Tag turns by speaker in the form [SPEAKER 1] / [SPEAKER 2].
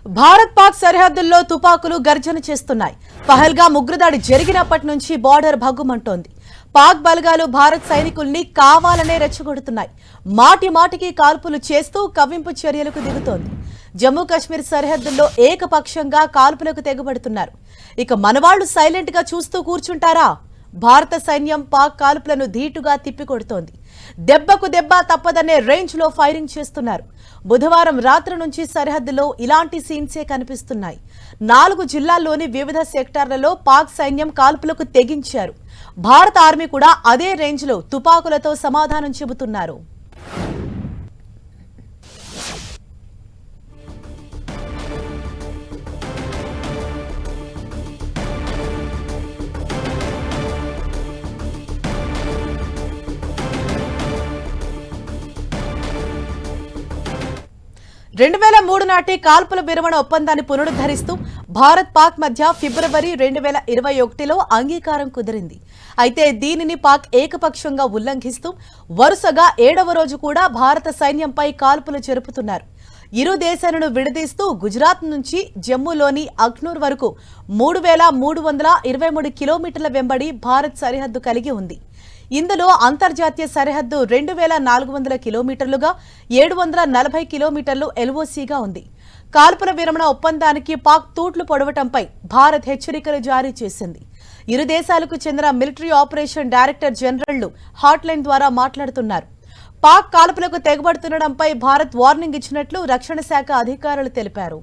[SPEAKER 1] భారత్ పాక్ సరిహద్దుల్లో తుపాకులు గర్జన చేస్తున్నాయి. పహల్గామ్ ఉగ్రదాడి జరిగినప్పటి నుంచి బార్డర్ భగ్గుమంటోంది. పాక్ బలగాలు భారత్ సైనికుల్ని కావాలనే రెచ్చగొడుతున్నాయి. మాటి మాటికి కాల్పులు చేస్తూ కవ్వింపు చర్యలకు దిగుతోంది. జమ్మూ కాశ్మీర్ సరిహద్దుల్లో ఏకపక్షంగా కాల్పులకు తెగబడుతున్నారు. ఇక మనవాళ్లు సైలెంట్ గా చూస్తూ కూర్చుంటారా? భారత సైన్యం పాక్ కాల్పులను ధీటుగా తిప్పికొడుతోంది. దెబ్బకు దెబ్బ తప్పదనే రేంజ్ లో ఫైరింగ్ చేస్తున్నారు. బుధవారం రాత్రి నుంచి సరిహద్దులో ఇలాంటి సీన్సే కనిపిస్తున్నాయి. 4 జిల్లాల్లోని వివిధ సెక్టార్లలో పాక్ సైన్యం కాల్పులకు తెగించారు. భారత ఆర్మీ కూడా అదే రేంజ్ లో తుపాకులతో సమాధానం చెబుతున్నారు. రెండు 2003 నాటి కాల్పుల విరమణ ఒప్పందాన్ని పునరుద్ధరిస్తూ భారత్ పాక్ మధ్య ఫిబ్రవరి 2021లో అంగీకారం కుదిరింది. అయితే దీనిని పాక్ ఏకపక్షంగా ఉల్లంఘిస్తూ వరుసగా 7వ రోజు కూడా భారత సైన్యంపై కాల్పులు జరుపుతున్నారు. ఇరు దేశాలను విడదీస్తూ గుజరాత్ నుంచి జమ్మూలోని అఖ్నూర్ వరకు 3323 కిలోమీటర్ల వెంబడి భారత్ సరిహద్దు కలిగి ఉంది. ఇందులో అంతర్జాతీయ సరిహద్దు 2400 కిలోమీటర్లుగా 740 కిలోమీటర్లు ఎల్ఓసీగా ఉంది. కాల్పుల విరమణ ఒప్పందానికి పాక్ తూట్లు పొడవటంపై భారత్ హెచ్చరికలు జారీ చేసింది. ఇరు దేశాలకు చెందిన మిలిటరీ ఆపరేషన్ డైరెక్టర్ జనరల్లు హాట్లైన్ ద్వారా మాట్లాడుతున్నారు. పాక్ కాల్పులకు తెగబడుతుండటంపై భారత్ వార్నింగ్ ఇచ్చినట్లు రక్షణ శాఖ అధికారులు తెలిపారు.